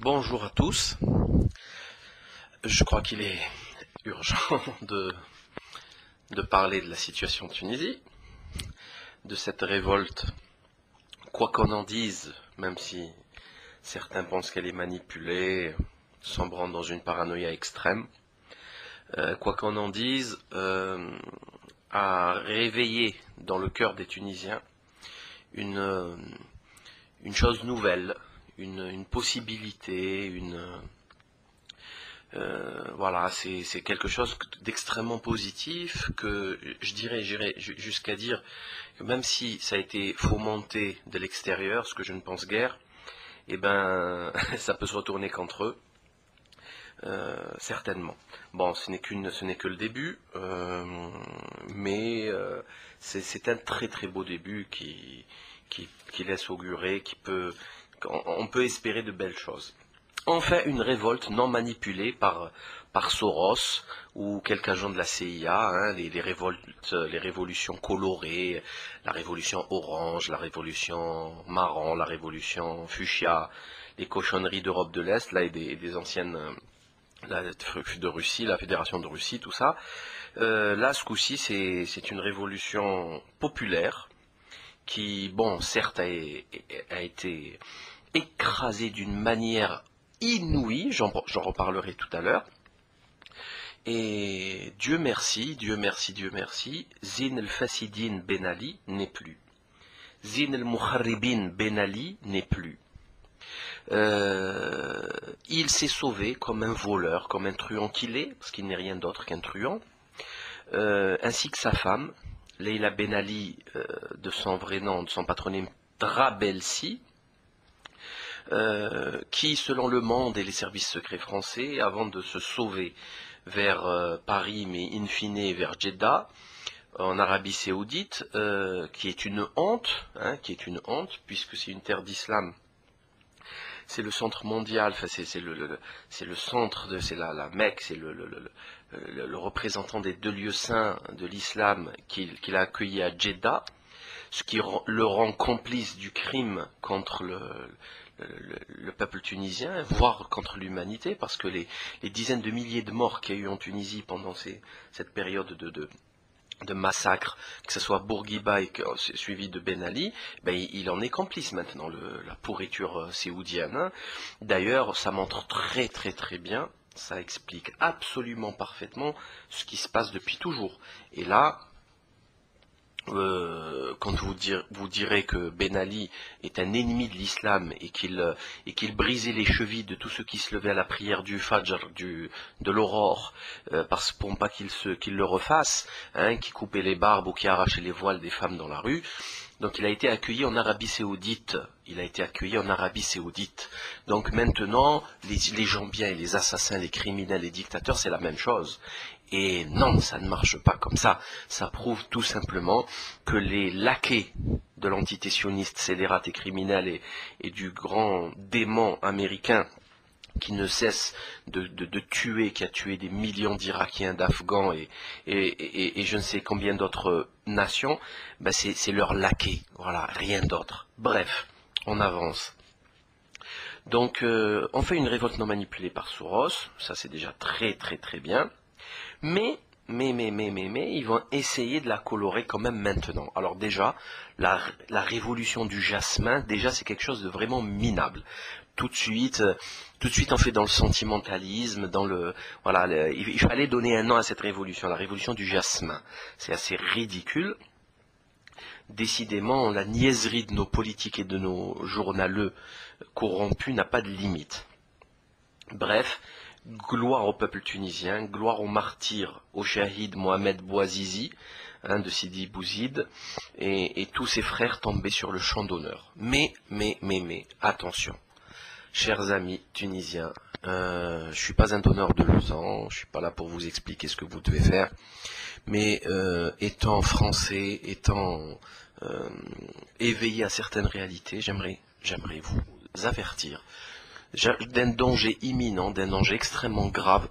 Bonjour à tous. Je crois qu'il est urgent de parler de la situation en Tunisie, de cette révolte, quoi qu'on en dise, même si certains pensent qu'elle est manipulée, sombrant dans une paranoïa extrême. Quoi qu'on en dise, a réveillé dans le cœur des Tunisiens une, une chose nouvelle, une possibilité, voilà, c'est quelque chose d'extrêmement positif que j'irais jusqu'à dire que même si ça a été fomenté de l'extérieur, ce que je ne pense guère, eh ben, ça peut se retourner contre eux, certainement. Bon, ce n'est que le début, mais c'est un très très beau début qui laisse augurer, on peut espérer de belles choses. Enfin, une révolte non manipulée par Soros ou quelques agents de la CIA, hein, les révoltes, les révolutions colorées, la révolution orange, la révolution marron, la révolution fuchsia, les cochonneries d'Europe de l'Est, là, et des anciennes de Russie, la Fédération de Russie, tout ça. Là, ce coup-ci, c'est une révolution populaire qui, bon, certes, a été écrasée d'une manière inouïe, j'en reparlerai tout à l'heure. Et Dieu merci, Dieu merci, Dieu merci, Zine el-Fassidine Ben Ali n'est plus. Zine el-Mukharribin Ben Ali n'est plus. Il s'est sauvé comme un voleur, comme un truand qu'il est, parce qu'il n'est rien d'autre qu'un truand, ainsi que sa femme, Leila Ben Ali, de son vrai nom, de son patronyme Drabelsi, qui, selon Le Monde et les services secrets français, avant de se sauver vers Paris, mais in fine vers Jeddah, en Arabie Saoudite, qui est une honte, hein, puisque c'est une terre d'islam. C'est le centre mondial, enfin c'est le centre, c'est la Mecque, c'est le représentant des deux lieux saints de l'islam qu'il a accueilli à Jeddah, ce qui le rend complice du crime contre le peuple tunisien, voire contre l'humanité, parce que les dizaines de milliers de morts qu'il y a eu en Tunisie pendant cette période de massacre, que ce soit Bourguiba et suivi de Ben Ali, ben, il en est complice maintenant, la pourriture séoudienne. Hein. D'ailleurs, ça montre très très très bien, ça explique absolument parfaitement ce qui se passe depuis toujours. Et là, quand vous direz que Ben Ali est un ennemi de l'islam et qu'il brisait les chevilles de tous ceux qui se levaient à la prière du Fajr, de l'aurore, pour ne pas qu'il le refasse, hein, qui coupait les barbes ou qui arrachait les voiles des femmes dans la rue. Donc il a été accueilli en Arabie Saoudite. Donc maintenant, les gens bien et les assassins, les criminels, les dictateurs, c'est la même chose. Et non, ça ne marche pas comme ça. Ça prouve tout simplement que les laquais de l'entité sioniste scélérate et criminelle et du grand démon américain qui ne cesse de tuer, qui a tué des millions d'Irakiens, d'Afghans et je ne sais combien d'autres nations, ben c'est leur laquais, voilà, rien d'autre. Bref, on avance. Donc, on fait une révolte non manipulée par Soros, ça c'est déjà très très très bien, mais ils vont essayer de la colorer quand même maintenant. Alors déjà, la révolution du jasmin, déjà c'est quelque chose de vraiment minable. Tout de suite on fait dans le sentimentalisme, il fallait donner un nom à cette révolution, la révolution du jasmin. C'est assez ridicule. Décidément, la niaiserie de nos politiques et de nos journaleux corrompus n'a pas de limite. Bref, gloire au peuple tunisien, gloire aux martyrs, au shahid Mohamed Bouazizi, hein, de Sidi Bouzid, et tous ses frères tombés sur le champ d'honneur. Mais, attention, chers amis tunisiens, je ne suis pas un donneur de leçons, je ne suis pas là pour vous expliquer ce que vous devez faire, mais étant français, étant éveillé à certaines réalités, j'aimerais vous avertir d'un danger imminent, d'un danger extrêmement grave,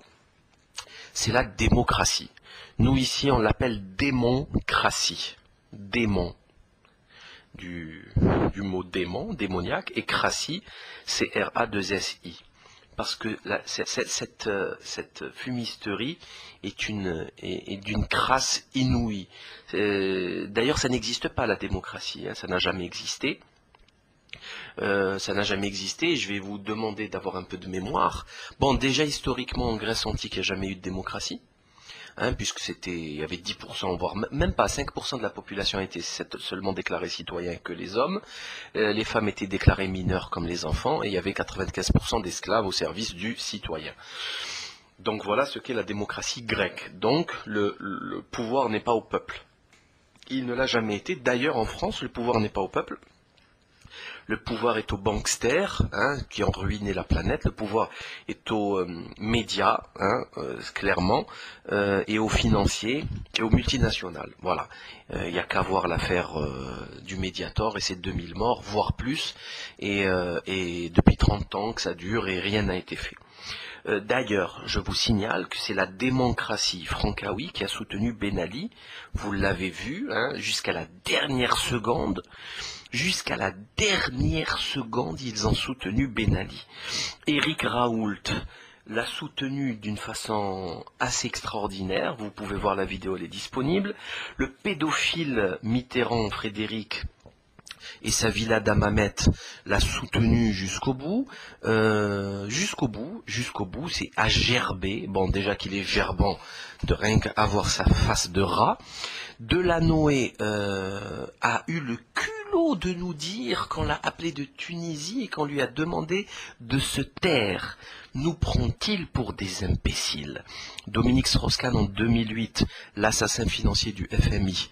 c'est la démocratie. Nous ici on l'appelle démoncratie. Démon, du mot démon, démoniaque, et cratie, C-R-A-2-S-I. parce que cette fumisterie est d'une crasse inouïe. D'ailleurs, ça n'existe pas, la démocratie, hein, ça n'a jamais existé. Ça n'a jamais existé, et je vais vous demander d'avoir un peu de mémoire. Bon, déjà historiquement en Grèce antique, il n'y a jamais eu de démocratie, hein, puisque il y avait 10%, voire même pas 5% de la population était seulement déclarés citoyens que les hommes. Les femmes étaient déclarées mineures comme les enfants, et il y avait 95% d'esclaves au service du citoyen. Donc voilà ce qu'est la démocratie grecque. Donc le pouvoir n'est pas au peuple. Il ne l'a jamais été. D'ailleurs en France, le pouvoir n'est pas au peuple. Le pouvoir est aux banksters, hein, qui ont ruiné la planète. Le pouvoir est aux médias, hein, clairement, et aux financiers et aux multinationales. Voilà. Il n'y a qu'à voir l'affaire du Mediator et ses 2000 morts, voire plus. Et depuis 30 ans que ça dure et rien n'a été fait. D'ailleurs, je vous signale que c'est la démocratie francaoui qui a soutenu Ben Ali. Vous l'avez vu, hein, jusqu'à la dernière seconde. Jusqu'à la dernière seconde, ils ont soutenu Ben Ali. Éric Raoult l'a soutenu d'une façon assez extraordinaire. Vous pouvez voir la vidéo, elle est disponible. Le pédophile Mitterrand, Frédéric, et sa villa d'Hammamet l'a soutenu jusqu'au bout. Jusqu'au bout, c'est à gerber. Bon, déjà qu'il est gerbant de rien qu'avoir sa face de rat. Delanoë a eu le culot de nous dire qu'on l'a appelé de Tunisie et qu'on lui a demandé de se taire. Nous prend-il pour des imbéciles? Dominique Strauss-Kahn en 2008, l'assassin financier du FMI.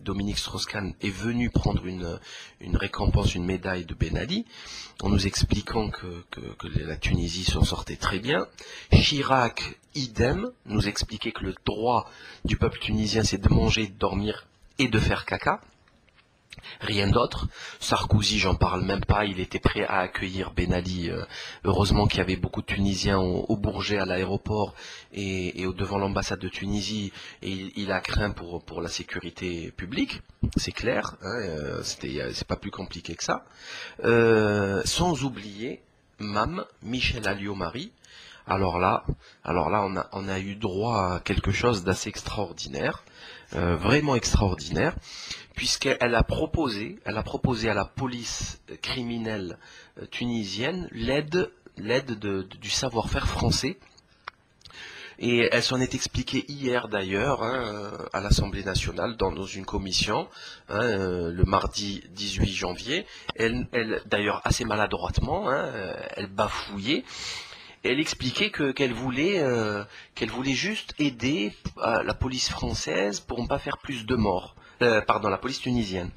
Dominique Strauss-Kahn est venu prendre une récompense, une médaille de Ben Ali, en nous expliquant que la Tunisie s'en sortait très bien. Chirac, idem, nous expliquait que le droit du peuple tunisien, c'est de manger, de dormir et de faire caca. Rien d'autre. Sarkozy, j'en parle même pas, il était prêt à accueillir Ben Ali. Heureusement qu'il y avait beaucoup de Tunisiens au Bourget, à l'aéroport et devant l'ambassade de Tunisie, et il a craint pour la sécurité publique, c'est clair, hein, c'est pas plus compliqué que ça. Sans oublier Michel Alliot-Marie. Alors là, on a eu droit à quelque chose d'assez extraordinaire, vraiment extraordinaire, puisqu'elle a proposé à la police criminelle tunisienne l'aide du savoir-faire français. Et elle s'en est expliquée hier d'ailleurs, hein, à l'Assemblée nationale dans une commission, hein, le mardi 18 janvier. Elle d'ailleurs assez maladroitement, hein, elle bafouillait. Et elle expliquait qu'elle voulait juste aider la police française pour ne pas faire plus de morts. La police tunisienne.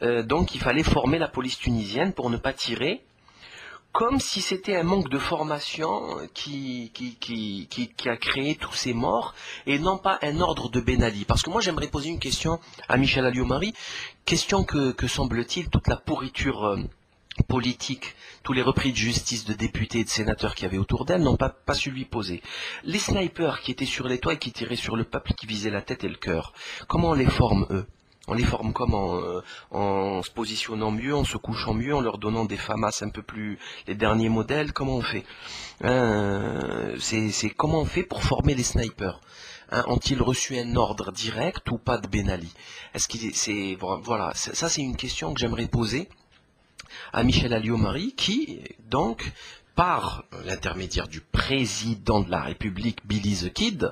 Donc il fallait former la police tunisienne pour ne pas tirer, comme si c'était un manque de formation qui a créé tous ces morts, et non pas un ordre de Ben Ali. Parce que moi j'aimerais poser une question à Michel Alliot-Marie, question que semble-t-il toute la pourriture politique, tous les repris de justice de députés et de sénateurs qui avaient autour d'elle n'ont pas su lui poser. Les snipers qui étaient sur les toits et qui tiraient sur le peuple, qui visaient la tête et le cœur, comment on les forme eux? On les forme comment? En se positionnant mieux, en se couchant mieux, en leur donnant des FAMAS un peu plus les derniers modèles? Comment on fait? C'est comment on fait pour former les snipers? Ont-ils reçu un ordre direct ou pas de Ben Ali? Voilà, ça c'est une question que j'aimerais poser à Michel Alliot-Marie, qui, donc, par l'intermédiaire du président de la République, Billy the Kid,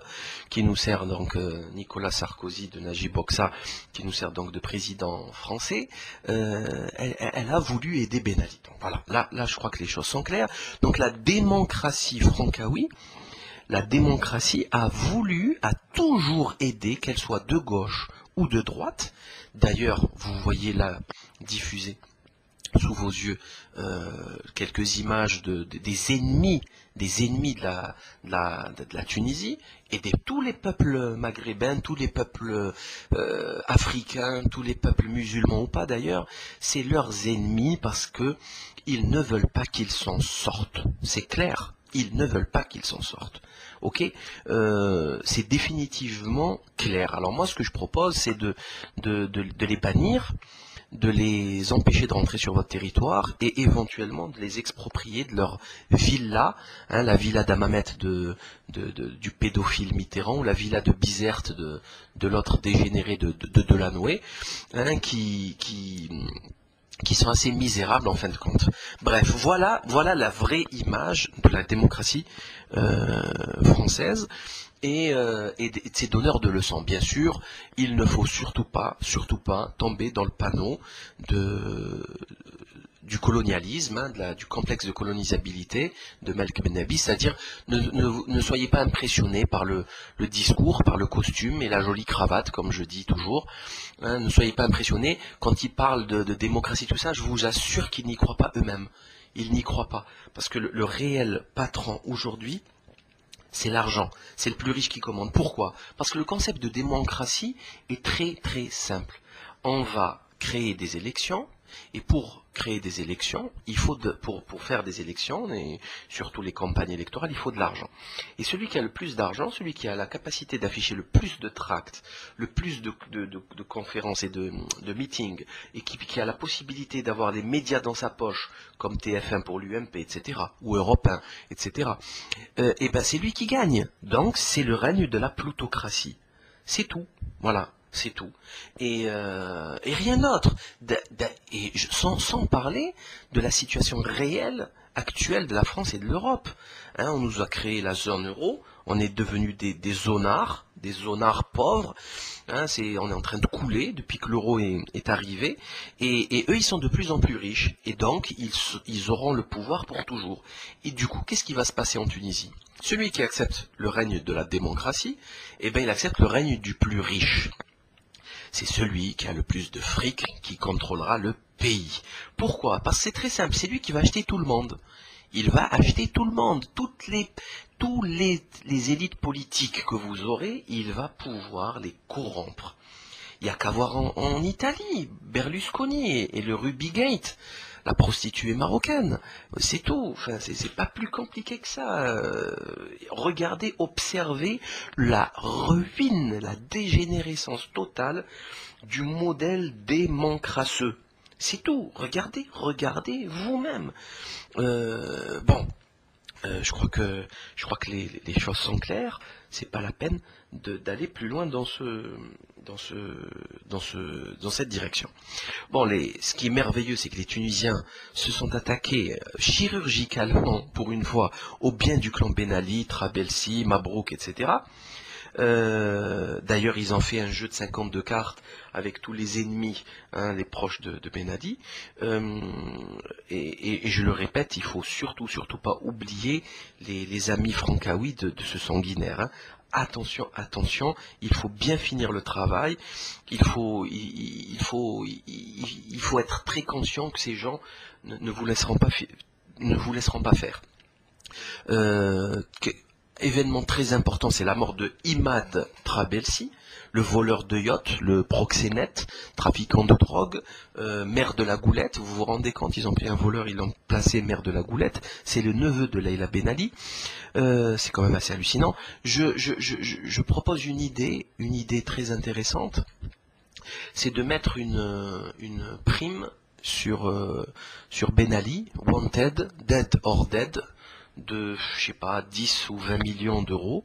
qui nous sert donc, Nicolas Sarkozy de Najib Boksa, qui nous sert donc de président français, elle a voulu aider Ben Ali. Donc voilà, là je crois que les choses sont claires. Donc la démocratie francaoui, la démocratie a toujours aidé, qu'elle soit de gauche ou de droite. D'ailleurs, vous voyez là diffusé sous vos yeux quelques images des ennemis de la Tunisie et de tous les peuples maghrébins, tous les peuples africains, tous les peuples musulmans ou pas d'ailleurs, c'est leurs ennemis parce que ils ne veulent pas qu'ils s'en sortent. C'est clair, ils ne veulent pas qu'ils s'en sortent. Ok, c'est définitivement clair. Alors moi, ce que je propose, c'est de les bannir, de les empêcher de rentrer sur votre territoire et éventuellement de les exproprier de leur villa, hein, la villa d'Hammamet du pédophile Mitterrand ou la villa de Bizerte de l'autre dégénéré de Delanoë, hein, qui sont assez misérables en fin de compte. Bref, voilà la vraie image de la démocratie française. Et de ces donneurs de leçons. Bien sûr, il ne faut surtout pas tomber dans le panneau du colonialisme, hein, du complexe de colonisabilité de Malek Bennabi, c'est-à-dire ne soyez pas impressionnés par le discours, par le costume et la jolie cravate, comme je dis toujours. Hein, ne soyez pas impressionnés quand ils parlent de démocratie, tout ça, je vous assure qu'ils n'y croient pas eux-mêmes. Ils n'y croient pas. Parce que le réel patron aujourd'hui, c'est l'argent, c'est le plus riche qui commande. Pourquoi? Parce que le concept de démocratie est très très simple. On va créer des élections, et pour créer des élections, il faut pour faire des élections, et surtout les campagnes électorales, il faut de l'argent. Et celui qui a le plus d'argent, celui qui a la capacité d'afficher le plus de tracts, le plus de conférences et de meetings, et qui a la possibilité d'avoir des médias dans sa poche, comme TF1 pour l'UMP, etc., ou Europe 1, etc., et ben c'est lui qui gagne. Donc c'est le règne de la plutocratie. C'est tout. Voilà. C'est tout. Et rien d'autre. Sans parler de la situation réelle, actuelle de la France et de l'Europe. Hein, on nous a créé la zone euro, on est devenus des zonards pauvres. Hein, on est en train de couler depuis que l'euro est arrivé. Et eux, ils sont de plus en plus riches. Et donc, ils auront le pouvoir pour toujours. Et du coup, qu'est-ce qui va se passer en Tunisie? Celui qui accepte le règne de la démocratie, eh ben, il accepte le règne du plus riche. C'est celui qui a le plus de fric qui contrôlera le pays. Pourquoi? Parce que c'est très simple, c'est lui qui va acheter tout le monde. Il va acheter tout le monde, tous les élites politiques que vous aurez, il va pouvoir les corrompre. Il n'y a qu'à voir en Italie, Berlusconi et le Rubygate, la prostituée marocaine, c'est tout. Enfin, c'est pas plus compliqué que ça. Regardez, observez la ruine, la dégénérescence totale du modèle démocrasseux. C'est tout. Regardez vous-même. Je crois que les choses sont claires. C'est pas la peine d'aller plus loin dans cette direction. Bon, ce qui est merveilleux, c'est que les Tunisiens se sont attaqués chirurgicalement, pour une fois, au bien du clan Ben Ali, Trabelsi, Mabrouk, etc. D'ailleurs, ils ont fait un jeu de 52 cartes avec tous les ennemis, hein, les proches de Ben Ali. Et je le répète, il faut surtout pas oublier les amis francaouis de ce sanguinaire. Hein. Attention, il faut bien finir le travail. Il faut être très conscient que ces gens ne vous laisseront pas faire. Événement très important, c'est la mort de Imad Trabelsi, le voleur de yacht, le proxénète, trafiquant de drogue, maire de la Goulette. Vous vous rendez compte, ils ont pris un voleur, ils l'ont placé maire de la Goulette. C'est le neveu de Leïla Ben Ali. C'est quand même assez hallucinant. Je propose une idée très intéressante. C'est de mettre une prime sur Ben Ali, Wanted, Dead or Dead, de, je sais pas, 10 ou 20 millions d'euros.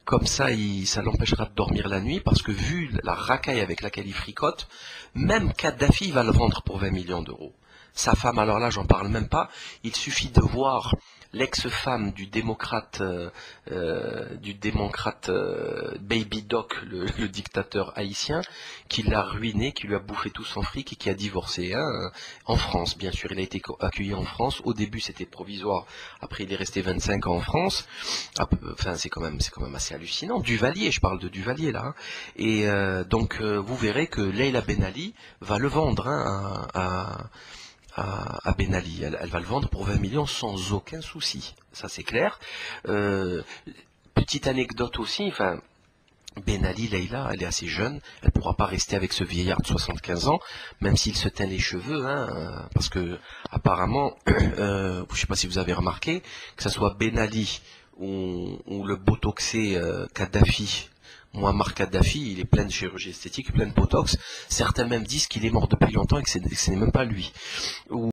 Comme ça, ça l'empêchera de dormir la nuit, parce que vu la racaille avec laquelle il fricote, même Kadhafi va le vendre pour 20 millions d'euros. Sa femme, alors là, j'en parle même pas, il suffit de voir l'ex-femme du démocrate Baby Doc, le dictateur haïtien, qui l'a ruiné, qui lui a bouffé tout son fric et qui a divorcé. Hein, en France, bien sûr, il a été accueilli en France. Au début, c'était provisoire. Après, il est resté 25 ans en France. Enfin, c'est quand même assez hallucinant. Duvalier, je parle de Duvalier là. Hein. Et donc, vous verrez que Leïla Ben Ali va le vendre, hein, à Ben Ali. Elle va le vendre pour 20 millions sans aucun souci. Ça, c'est clair. Petite anecdote aussi, enfin, Ben Ali, Leïla, elle est assez jeune, elle ne pourra pas rester avec ce vieillard de 75 ans, même s'il se teint les cheveux, hein, parce que apparemment, je ne sais pas si vous avez remarqué, que ce soit Ben Ali ou le botoxé Kadhafi, Muammar Kadhafi, il est plein de chirurgie esthétique, plein de botox. Certains même disent qu'il est mort depuis longtemps et que ce n'est même pas lui.